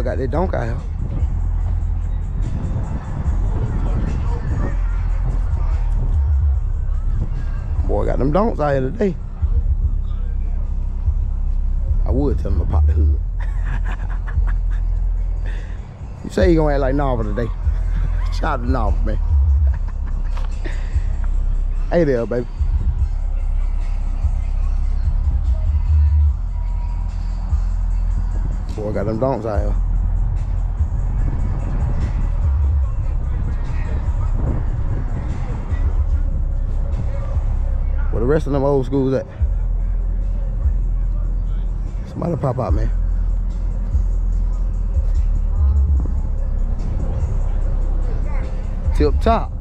got that donk out here. Boy got them donks out here today. I would tell him to pop the hood. You say you gonna act like Novel today. Shout out to Novel, man. Hey there, baby. Boy got them donks out here. Where the rest of them old schools at? Somebody pop out, man. Tip top.